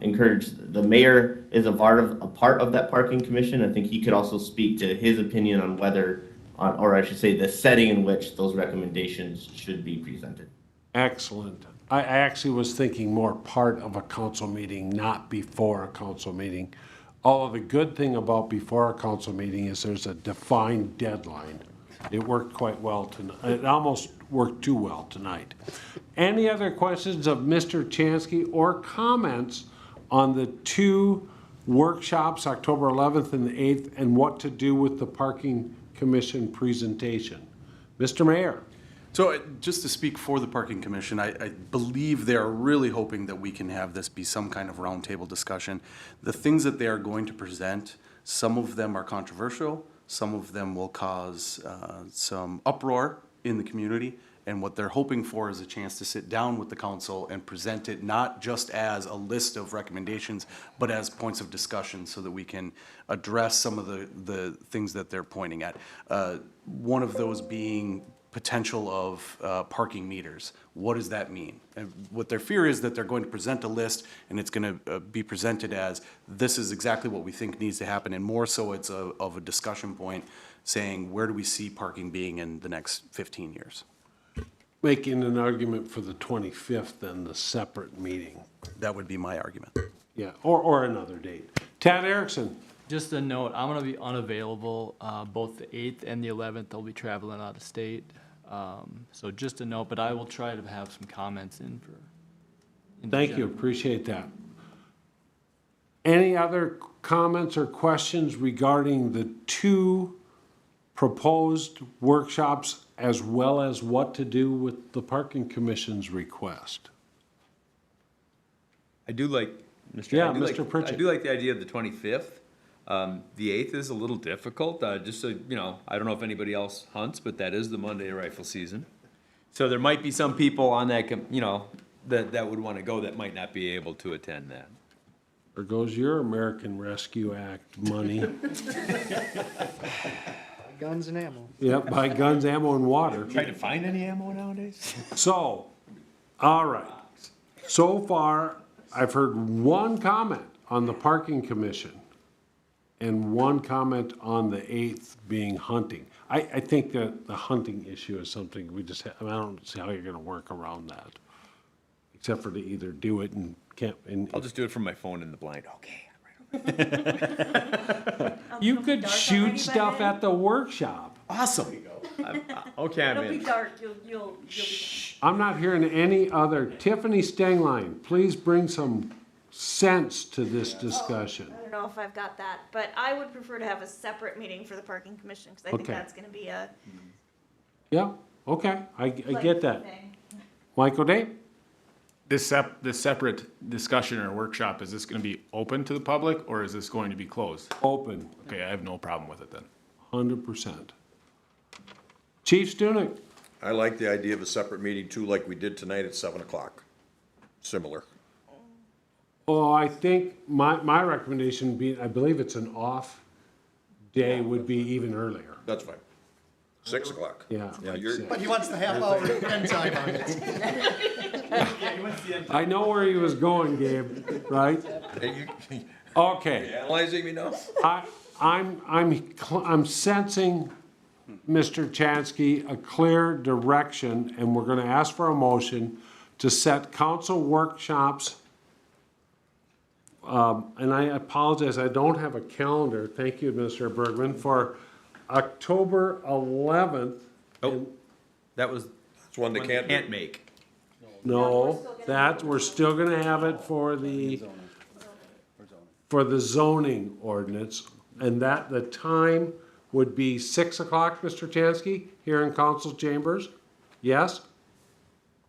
encourage the mayor is a part of that parking commission. I think he could also speak to his opinion on whether, or I should say, the setting in which those recommendations should be presented. Excellent. I actually was thinking more part of a council meeting, not before a council meeting. Although the good thing about before a council meeting is there's a defined deadline. It worked quite well tonight. It almost worked too well tonight. Any other questions of Mr. Chansky or comments on the 2 workshops, October 11th and the 8th, and what to do with the parking commission presentation? Mr. Mayor. So just to speak for the Parking Commission, I believe they are really hoping that we can have this be some kind of roundtable discussion. The things that they are going to present, some of them are controversial, some of them will cause some uproar in the community, and what they're hoping for is a chance to sit down with the council and present it not just as a list of recommendations, but as points of discussion so that we can address some of the things that they're pointing at. One of those being potential of parking meters. What does that mean? And what their fear is that they're going to present a list and it's going to be presented as, this is exactly what we think needs to happen, and more so it's of a discussion point saying, where do we see parking being in the next 15 years? Making an argument for the 25th and the separate meeting. That would be my argument. Yeah, or another date. Tad Erickson. Just a note, I'm gonna be unavailable, both the 8th and the 11th. I'll be traveling out of state. So just a note, but I will try to have some comments in for. Thank you, appreciate that. Any other comments or questions regarding the two proposed workshops as well as what to do with the parking commission's request? I do like, Yeah, I do like- Mr. Pritchett. I do like the idea of the 25th. The 8th is a little difficult, just so, you know, I don't know if anybody else hunts, but that is the Monday rifle season. So there might be some people on that, you know, that would want to go that might not be able to attend that. There goes your American Rescue Act money. Guns and ammo. Yep, buy guns, ammo, and water. Trying to find any ammo nowadays? So, all right. So far, I've heard one comment on the parking commission and one comment on the 8th being hunting. I think that the hunting issue is something we just, I don't see how you're gonna work around that. Except for to either do it and can't, and I'll just do it from my phone in the blind. Okay. you could shoot stuff at the workshop. Awesome. Okay, I'm It'll be in. dark, you'll be. I'm not hearing any other. Tiffany Stengline, please bring some sense to this discussion. I don't know if I've got that, but I would prefer to have a separate meeting for the parking commission, because I think Okay. that's gonna be a. Yeah, okay, I get like, that. thing. Michael Day? This separate discussion or workshop, is this gonna be open to the public, or is this going to be closed? Open, Okay, I have no problem with it then. 100%. Chief Stunek? I like the idea of a separate meeting too, like we did tonight at 7 o'clock. Similar. Oh, I think my recommendation would be, I believe it's an off day, would be even earlier. That's fine. 6 o'clock. Yeah. Yeah, like you're, six. But he wants the half hour end time on it. I know where he was going, Gabe, right? hey, you Okay. analyzing me now? I'm sensing, Mr. Chansky, a clear direction, and we're gonna ask for a motion to set council workshops. And I apologize, I don't have a calendar, thank you, Mr. Bergman, for October 11th. Oh, that was It's one they one can't they do. can't make. No, that, we're still gonna have it for the zoning ordinance, and that, the time would be 6 o'clock, Mr. Chansky, here in council chambers? Yes?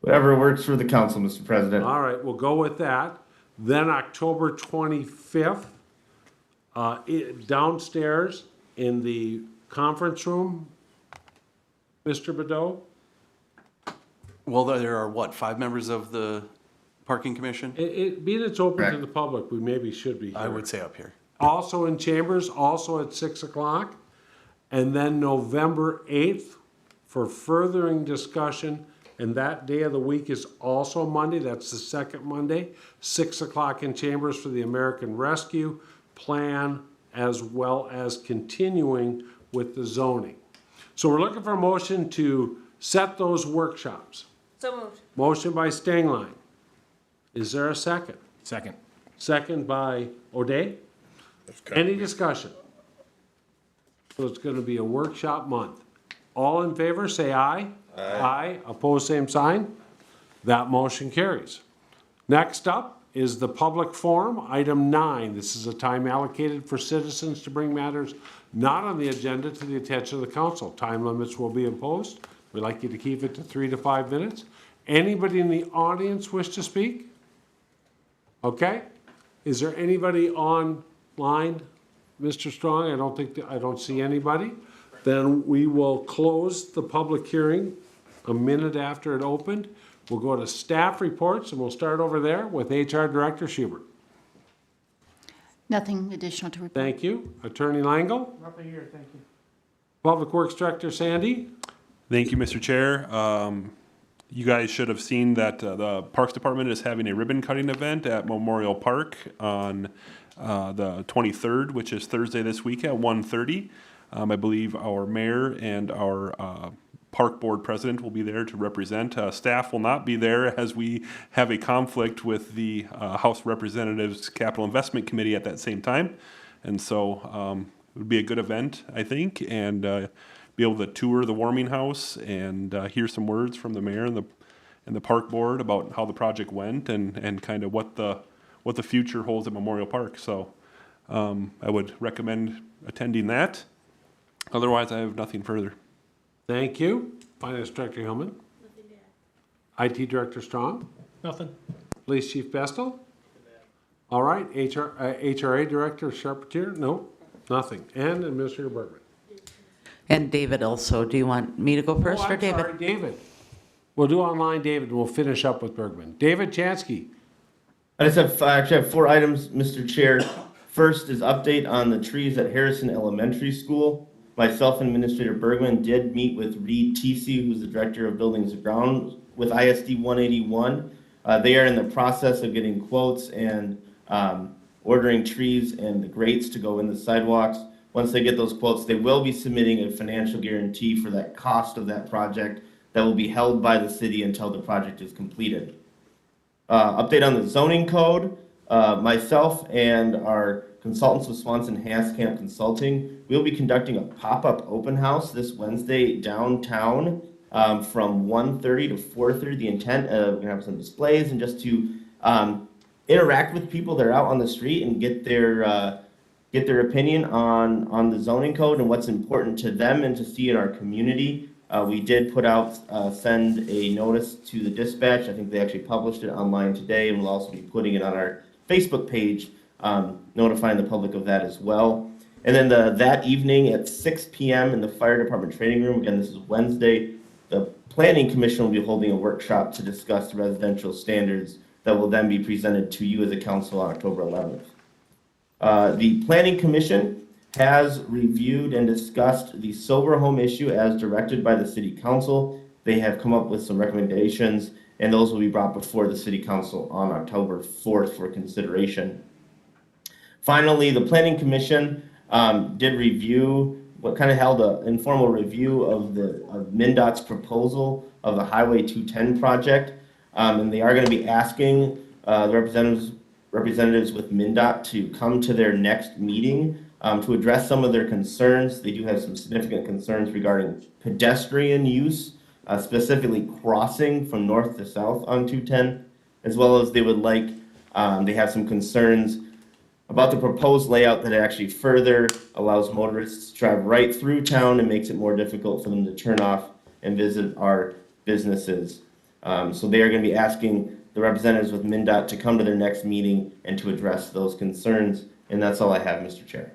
Whatever works for the council, Mr. President. All right, we'll go with that. Then October 25th, downstairs in the conference room, Mr. Bedot? Well, there are what, 5 members of the parking commission? Being it's open to Correct. the public, we maybe should be here. I would say up here. Also in chambers, also at 6 o'clock. And then November 8th for furthering discussion, and that day of the week is also Monday, that's the second Monday, 6 o'clock in chambers for the American Rescue Plan, as well as continuing with the zoning. So we're looking for a motion to set those workshops. So moved. Motion by Stengline. Is there a second? Second. Second by O'Day? Any discussion? So it's gonna be a workshop month. All in favor, say aye. Aye. Opposed, same sign. That motion carries. Next up is the public forum, item 9. This is a time allocated for citizens to bring matters not on the agenda to the attention of the council. Time limits will be imposed. We'd like you to keep it to 3 to 5 minutes. Anybody in the audience wish to speak? Okay. Is there anybody online, Mr. Strong? I don't see anybody. Then we will close the public hearing a minute after it opened. We'll go to staff reports, and we'll start over there with HR Director Schubert. Nothing additional to report. Thank you. Attorney Langle? Nothing here, thank you. Public Works Director Sandy? Thank you, Mr. Chair. You guys should have seen that the Parks Department is having a ribbon cutting event at Memorial Park on the 23rd, which is Thursday this week at 1:30. I believe our mayor and our park board president will be there to represent. Staff will not be there as we have a conflict with the House Representatives Capital Investment Committee at that same time. And so it would be a good event, I think, and be able to tour the warming house and hear some words from the mayor and the park board about how the project went and kind of what the future holds at Memorial Park. So I would recommend attending that. Otherwise, I have nothing further. Thank you. Finance Director Hillman. IT Director Strong. Nothing. Police Chief Bestel. All right, HRA Director Charpentier. No, nothing. And Administrator Bergman. And David also. Do you want me to go first Oh, or I'm David? sorry, David. We'll do online, David, and we'll finish up with Bergman. David Chansky. I just have, actually have 4 items, Mr. Chair. First is update on the trees at Harrison Elementary School. Myself and Administrator Bergman did meet with Reed TC, who's the Director of Buildings and Grounds with ISD 181. They are in the process of getting quotes and ordering trees and the grates to go in the sidewalks. Once they get those quotes, they will be submitting a financial guarantee for that cost of that project that will be held by the city until the project is completed. Update on the zoning code. Myself and our consultants with Swanson Haskamp Consulting, we'll be conducting a pop-up open house this Wednesday downtown from 1:30 to 4:30. The intent of we're gonna have some displays and just to interact with people that are out on the street and get their opinion on the zoning code and what's important to them and to see in our community. We did put out, send a notice to the dispatch. I think they actually published it online today, and we'll also be putting it on our Facebook page, notifying the public of that as well. And then that evening at 6 p.m. in the Fire Department Training Room, again, this is Wednesday, the Planning Commission will be holding a workshop to discuss the residential standards that will then be presented to you as a council on October 11th. The Planning Commission has reviewed and discussed the sober home issue as directed by the City Council. They have come up with some recommendations, and those will be brought before the City Council on October 4th for consideration. Finally, the Planning Commission did review, kind of held an informal review of MnDOT's proposal of the Highway 210 project, and they are going to be asking the representatives with MnDOT to come to their next meeting to address some of their concerns. They do have some significant concerns regarding pedestrian use, specifically crossing from north to south on 210, as well as they would like, they have some concerns about the proposed layout that actually further allows motorists to drive right through town and makes it more difficult for them to turn off and visit our businesses. So they are going to be asking the representatives with MnDOT to come to their next meeting and to address those concerns. And that's all I have, Mr. Chair.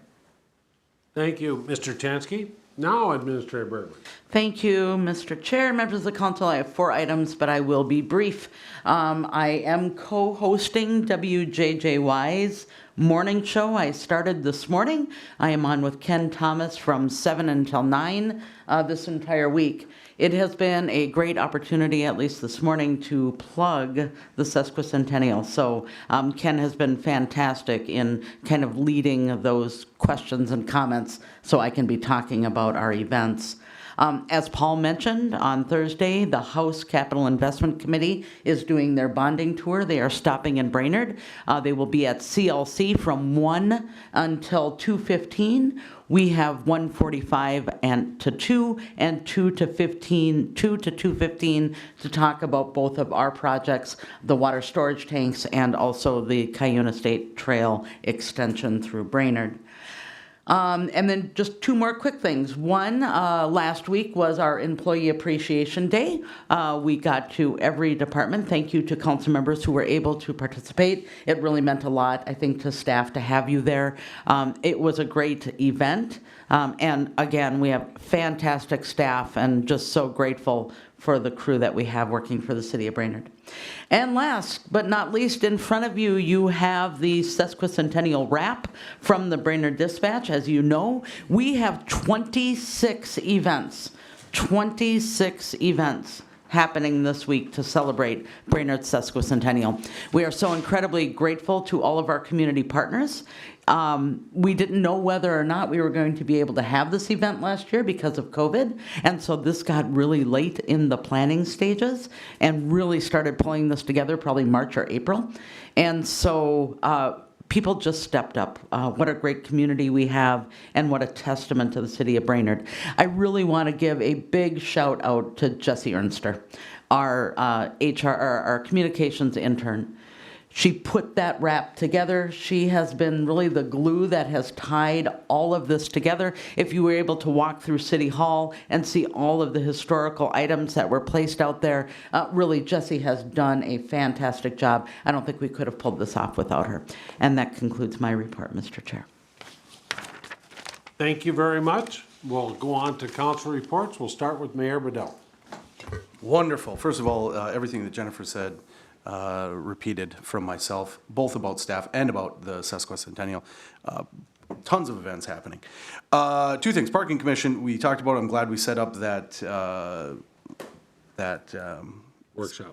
Thank you, Mr. Tansky. Now, Administrator Bergman. Thank you, Mr. Chair. Members of the council, I have 4 items, but I will be brief. I am co-hosting WJJY's morning show. I started this morning. I am on with Ken Thomas from 7 until 9 this entire week. It has been a great opportunity, at least this morning, to plug the sesquicentennial. So Ken has been fantastic in kind of leading those questions and comments so I can be talking about our events. As Paul mentioned, on Thursday, the House Capital Investment Committee is doing their bonding tour. They are stopping in Brainerd. They will be at CLC from 1 until 2:15. We have 1:45 and to 2 and 2 to 2:15 to talk about both of our projects, the water storage tanks and also the Cuyuna State Trail extension through Brainerd. And then just 2 more quick things. One, last week was our Employee Appreciation Day. We got to every department. Thank you to council members who were able to participate. It really meant a lot, I think, to staff to have you there. It was a great event. And again, we have fantastic staff and just so grateful for the crew that we have working for the city of Brainerd. And last but not least, in front of you, you have the sesquicentennial wrap from the Brainerd Dispatch. As you know, we have 26 events 26 events happening this week to celebrate Brainerd's sesquicentennial. We are so incredibly grateful to all of our community partners. We didn't know whether or not we were going to be able to have this event last year because of COVID, and so this got really late in the planning stages and really started pulling this together probably March or April. And so people just stepped up. What a great community we have, and what a testament to the city of Brainerd. I really want to give a big shout out to Jessie Ernster, our our communications intern. She put that wrap together. She has been really the glue that has tied all of this together. If you were able to walk through City Hall and see all of the historical items that were placed out there, really, Jessie has done a fantastic job. I don't think we could have pulled this off without her. And that concludes my report, Mr. Chair. Thank you very much. We'll go on to council reports. We'll start with Mayor Bedell. Wonderful. First of all, everything that Jennifer said, repeated from myself, both about staff and about the sesquicentennial. Tons of events happening. Two things. Parking Commission, we talked about. I'm glad we set up that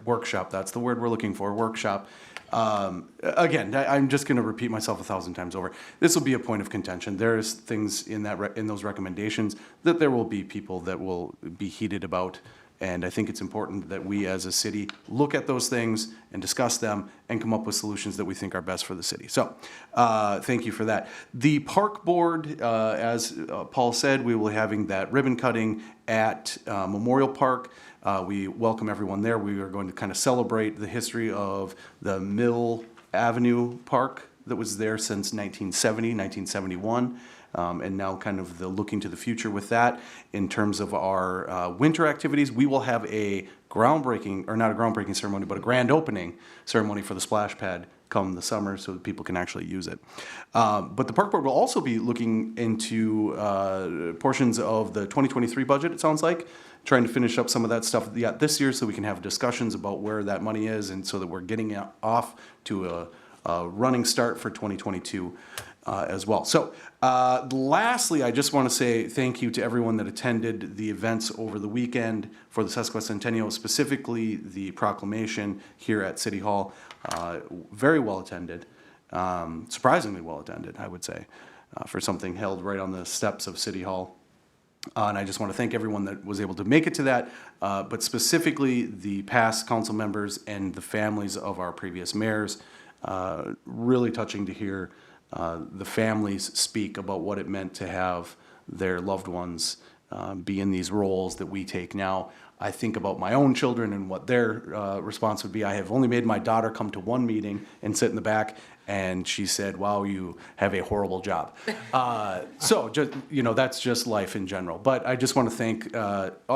workshop. That's the word we're looking for. Workshop. Again, I'm just going to repeat myself 1,000 times over. This will be a point of contention. There's things in that in those recommendations that there will be people that will be heated about. And I think it's important that we as a city look at those things and discuss them and come up with solutions that we think are best for the city. So thank you for that. The park board, as Paul said, we will be having that ribbon cutting at Memorial Park. We welcome everyone there. We are going to kind of celebrate the history of the Mill Avenue Park that was there since 1970, 1971. And now kind of the looking to the future with that. In terms of our winter activities, we will have a groundbreaking, or not a groundbreaking ceremony, but a grand opening ceremony for the splash pad come the summer so that people can actually use it. But the park board will also be looking into portions of the 2023 budget, it sounds like, trying to finish up some of that stuff this year so we can have discussions about where that money is, and so that we're getting it off to a running start for 2022 as well. So lastly, I just want to say thank you to everyone that attended the events over the weekend for the sesquicentennial, specifically the proclamation here at City Hall. Very well attended, surprisingly well attended, I would say, for something held right on the steps of City Hall. And I just want to thank everyone that was able to make it to that, but specifically the past council members and the families of our previous mayors. Really touching to hear the families speak about what it meant to have their loved ones be in these roles that we take now. I think about my own children and what their response would be. I have only made my daughter come to one meeting and sit in the back, and she said, "Wow, you have a horrible job." So just, that's just life in general. But I just want to thank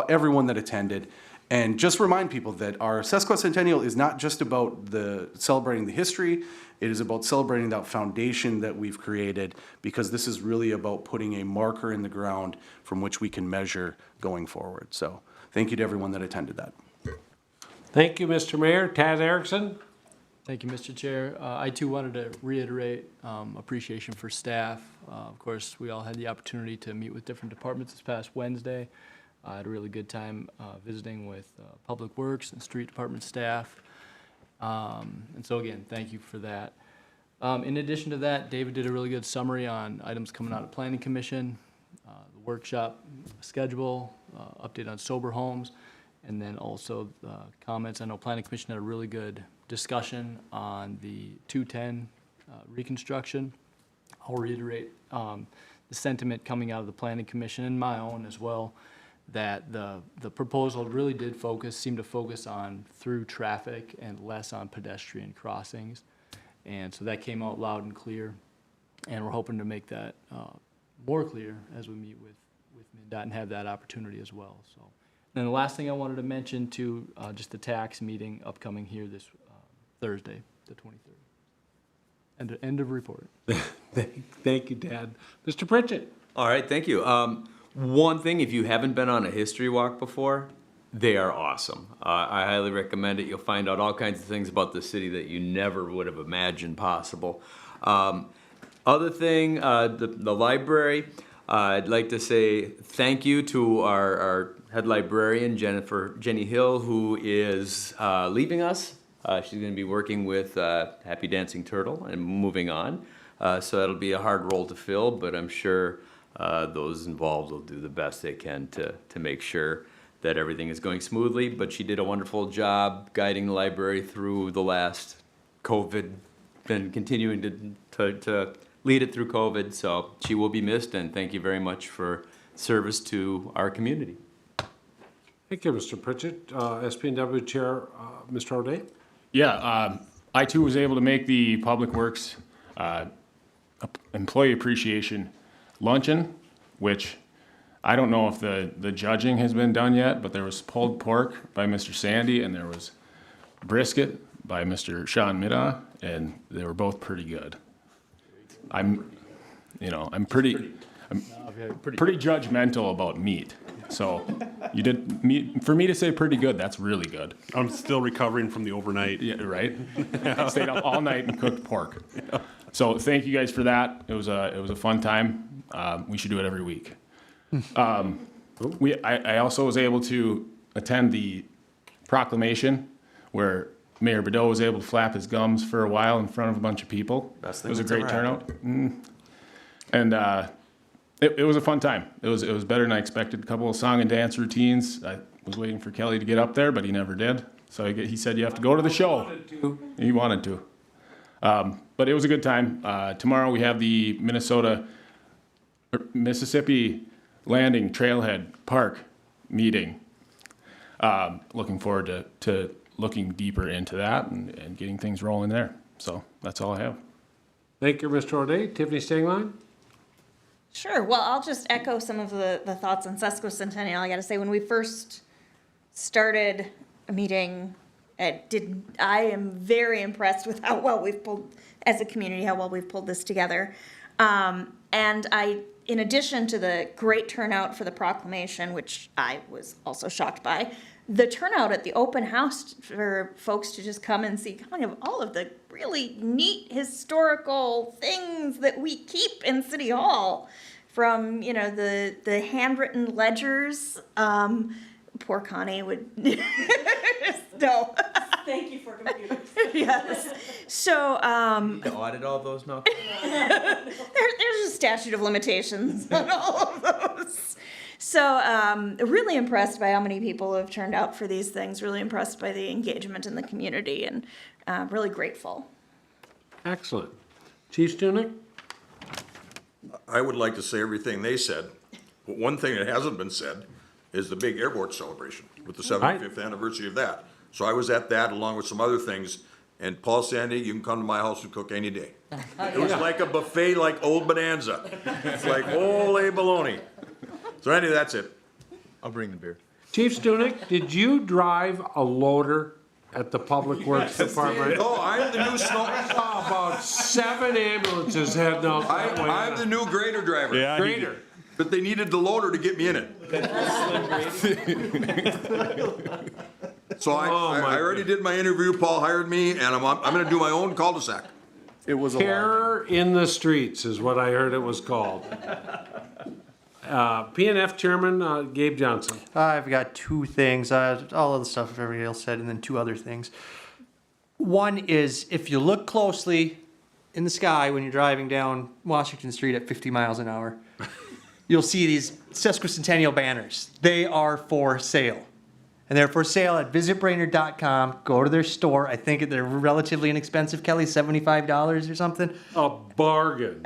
everyone that attended. And just remind people that our sesquicentennial is not just about celebrating the history. It is about celebrating that foundation that we've created, because this is really about putting a marker in the ground from which we can measure going forward. So thank you to everyone that attended that. Thank you, Mr. Mayor. Tad Erickson. Thank you, Mr. Chair. I too wanted to reiterate appreciation for staff. Of course, we all had the opportunity to meet with different departments this past Wednesday. I had a really good time visiting with Public Works and Street Department staff. And so again, thank you for that. In addition to that, David did a really good summary on items coming out of Planning Commission, the workshop schedule, update on sober homes, and then also comments. I know Planning Commission had a really good discussion on the 210 reconstruction. I'll reiterate the sentiment coming out of the Planning Commission and my own as well, that the proposal really did seem to focus on through traffic and less on pedestrian crossings. And so that came out loud and clear. And we're hoping to make that more clear as we meet with MnDOT and have that opportunity as well. So, and then the last thing I wanted to mention too, just the tax meeting upcoming here this Thursday, the 23rd. End of report. Thank you, Dad. Mr. Pritchett. All right, thank you. One thing, if you haven't been on a history walk before, they are awesome. I highly recommend it. You'll find out all kinds of things about the city that you never would have imagined possible. Other thing, the library, I'd like to say thank you to our head librarian, Jenny Hill, who is leaving us. She's going to be working with Happy Dancing Turtle and moving on. So that'll be a hard role to fill, but I'm sure those involved will do the best they can to make sure that everything is going smoothly. But she did a wonderful job guiding the library through the last COVID and continuing to lead it through COVID. So she will be missed, and thank you very much for service to our community. Thank you, Mr. Pritchett. SP&W Chair, Mr. O'Day? Yeah, I too was able to make the Public Works Employee Appreciation Luncheon, which I don't know if the judging has been done yet, but there was pulled pork by Mr. Sandy and there was brisket by Mr. Sean Middaugh, and they were both pretty good. I'm pretty judgmental about meat. So you did meat, for me to say pretty good, that's really good. I'm still recovering from the overnight. Yeah, right? Stayed up all night and cooked pork. So thank you guys for that. It was a fun time. We should do it every week. I also was able to attend the proclamation where Mayor Bedeau was able to flap his gums for a while in front of a bunch of people. Best It thing was a that's great ever turnout. And it was a fun time. It was better than I expected. A couple of song and dance routines. I was waiting for Kelly to get up there, but he never did. So he said you have to go to the show. He wanted to. But it was a good time. Tomorrow we have the Mississippi Landing Trailhead Park meeting. Looking forward to looking deeper into that and getting things rolling there. So that's all I have. Thank you, Mr. O'Day. Tiffany Stengline? Sure. Well, I'll just echo some of the thoughts on sesquicentennial. I got to say, when we first started a meeting, I am very impressed with how well we've pulled, as a community, how well we've pulled this together. And in addition to the great turnout for the proclamation, which I was also shocked by, the turnout at the open house for folks to just come and see kind of all of the really neat historical things that we keep in City Hall, from, the handwritten ledgers. Poor Connie would, no. Thank you for computers. Yes. So, Need to audit all those now? there's a statute of limitations on all of those. So, really impressed by how many people have turned out for these things, really impressed by the engagement in the community, and really grateful. Excellent. Chief Stunek? I would like to say everything they said, but one thing that hasn't been said is the big airport celebration with the 75th anniversary of that. So I was at that along with some other things, and Paul Sandy, you can come to my house and cook any day. It was like a buffet like Old Bonanza. It's like, holy baloney. So anyway, that's it. I'll bring the beer. Chief Stunek, did you drive a loader at the Public Works Department? Oh, I'm the new snow. I saw about 7 ambulances heading out that way. I'm the new grader driver. Yeah, Grader. But they needed the loader to get me in it. So I already did my interview. Paul hired me, and I'm going to do my own cul-de-sac. It was Terror in the Streets is what I heard it was called. PNF Chairman Gabe Johnson. I've got two things, all of the stuff everybody else said, and then two other things. One is, if you look closely in the sky when you're driving down Washington Street at 50 miles an hour, you'll see these sesquicentennial banners. They are for sale. And they're for sale at visitbrainerd.com. Go to their store. I think they're relatively inexpensive, Kelly, $75 or something. A bargain.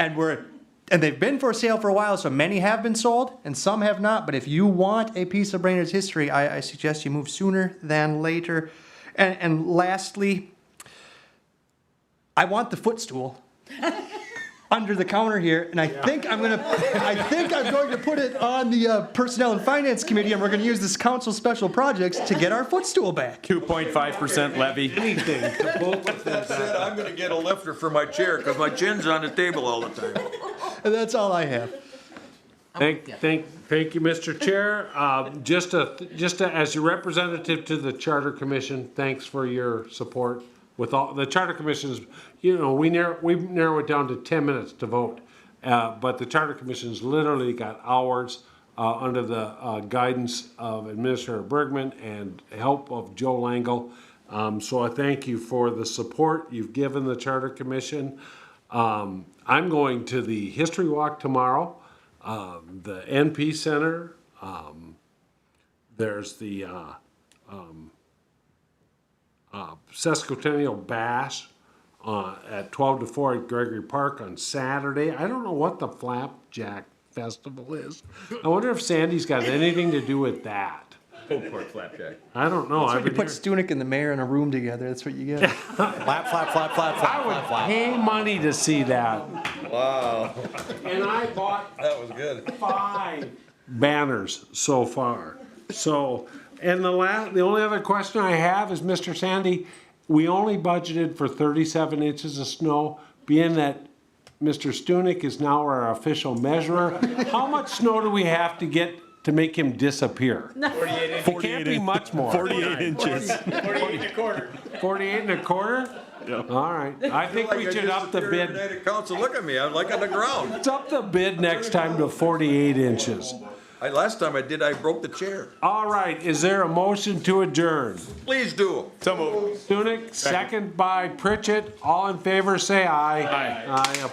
And they've been for sale for a while, so many have been sold and some have not. But if you want a piece of Brainerd's history, I suggest you move sooner than later. And lastly, I want the footstool under the counter here, and I think I'm going to put it on the Personnel and Finance Committee, and we're going to use this council special projects to get our footstool back. 2.5% levy. Anything to both of them. That said, I'm going to get a lifter for my chair because my chin's on the table all the time. And that's all I have. Thank you, Mr. Chair. Just as your representative to the Charter Commission, thanks for your support. With all the Charter Commissions, we narrow it down to 10 minutes to vote, but the Charter Commission's literally got hours under the guidance of Administrator Bergman and help of Joe Langle. So I thank you for the support you've given the Charter Commission. I'm going to the History Walk tomorrow, the NP Center. There's the Sesquicentennial Bash at 12 to 4 at Gregory Park on Saturday. I don't know what the Flapjack Festival is. I wonder if Sandy's got anything to do with that. Pulled pork flapjack. I don't know. That's I've when you been put Stunek and the mayor in a room together, that's what you get. Flap, flap, flap, flap, flap, I would flap, flap. pay money to see that. Wow, And I bought that was good. 5 banners so far. So, and the only other question I have is, Mr. Sandy, we only budgeted for 37 inches of snow, being that Mr. Stunek is now our official measurer. How much snow do we have to get to make him disappear? 48 inches. It can't be much more. 48 inches. 48 and a quarter. 48 and a quarter? Yep. All right. I think we should up the bid. United Council, look at me, I'm like on the ground. Let's up the bid next time to 48 inches. Last time I did, I broke the chair. All right, is there a motion to adjourn? Please do. So moved. Stunek, second by Pritchett. All in favor, say aye. Aye. Aye.